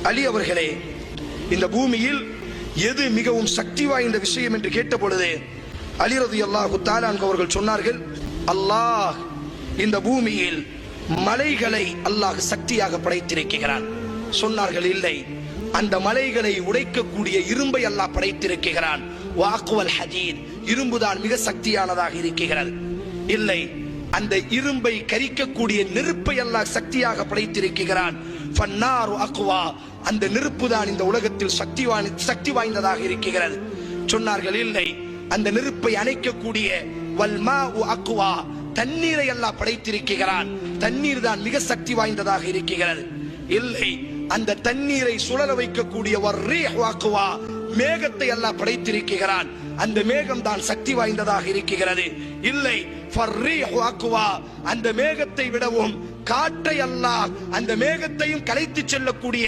அலி அவர்களே, இந்த பூமியில் எது மிகவும் சக்தி வாய்ந்த விஷயம் என்று கேட்ட பொழுது அலி ரலியல்லாஹு தஆலா அன்ஹு அவர்கள் சொன்னார்கள், அல்லாஹ் இந்த பூமியில் மலைகளை அல்லாஹ் சக்தியாக படைத்திருக்கிறான். சொன்னார்கள், இல்லை, அந்த மலைகளை உடைக்கக்கூடிய இரும்பை அல்லாஹ் படைத்திருக்கிறான். வாக்குவல் ஹதீத், இரும்புதான் மிக சக்தியானதாக இருக்கிறது. இல்லை, அந்த இரும்பை கரிக்கக்கூடிய நெருப்பை அல்லாஹ் சக்தியாக படைத்திருக்கிறான். ஃபன்னாரு அக்வா, அந்த நெருப்பு தான் இந்த உலகத்தில் சக்தி வாய்ந்ததாக இருக்கிறது. சொன்னார்கள், இல்லை, அந்த நெருப்பை அணைக்கக்கூடிய வல்மாஉ அக்வா, தண்ணீரை அல்லாஹ் படைத்திருக்கிறான். தண்ணீர் தான் மிக சக்தி வாய்ந்ததாக இருக்கிறது. இல்லை, அந்த தண்ணீரை சுழல வைக்கக்கூடிய வர்ரீஹ் அக்வா, மேகத்தை அல்லாஹ் படைத்திருக்கிறான். அந்த மேகம் தான் சக்தி வாய்ந்ததாக இருக்கிறது. இல்லை, ஃபர்ரீஹு அக்வா, அந்த மேகத்தை விடவும் காற்றை அல்லாஹ், அந்த மேகத்தையும் கலைத்து செல்லக்கூடிய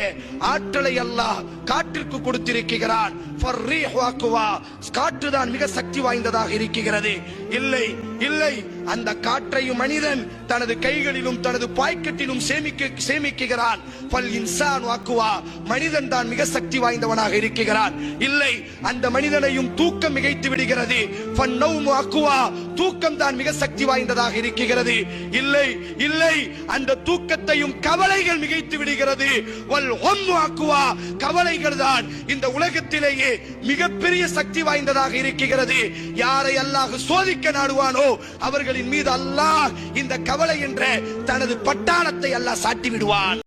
ஆற்றலை அல்லாஹ் காற்றிற்கு கொடுத்திருக்கிறான். ஃபர்ரீஹு அக்வா, காற்று தான் மிக சக்தி வாய்ந்ததாக இருக்கிறது. இல்லை, இல்லை, அந்த காற்றையும் மனிதன் தனது கைகளிலும் தனது பாக்கெட்டிலும் சேமிக்கிறான். ஃபல் இன்சானு அக்வா, மனிதன் தான் மிக சக்தி வாய்ந்தவனாக இருக்கிறான். இல்லை, அந்த மனிதனையும் தூக்கம் மிகைத்து விடுகிறது. ஃபன்னௌமு அக்வா, தூக்கம் தான் மிக சக்தி வாய்ந்ததாக இருக்கிறது. இல்லை, இல்லை, அந்த தூக்கத்தையும் கவலைகள் மிகைத்து விடுகிறது. வல் ஹம்மு அக்வா, கவலைகள் தான் இந்த உலகத்திலேயே மிகப்பெரிய சக்தி வாய்ந்ததாக இருக்கிறது. யாரை அல்லாஹ் சோதிக்க நாடுவானோ அவர்களின் மீது அல்லாஹ் இந்த கவலை என்ற தனது பட்டாளத்தை அல்லாஹ் சாட்டி விடுவான்.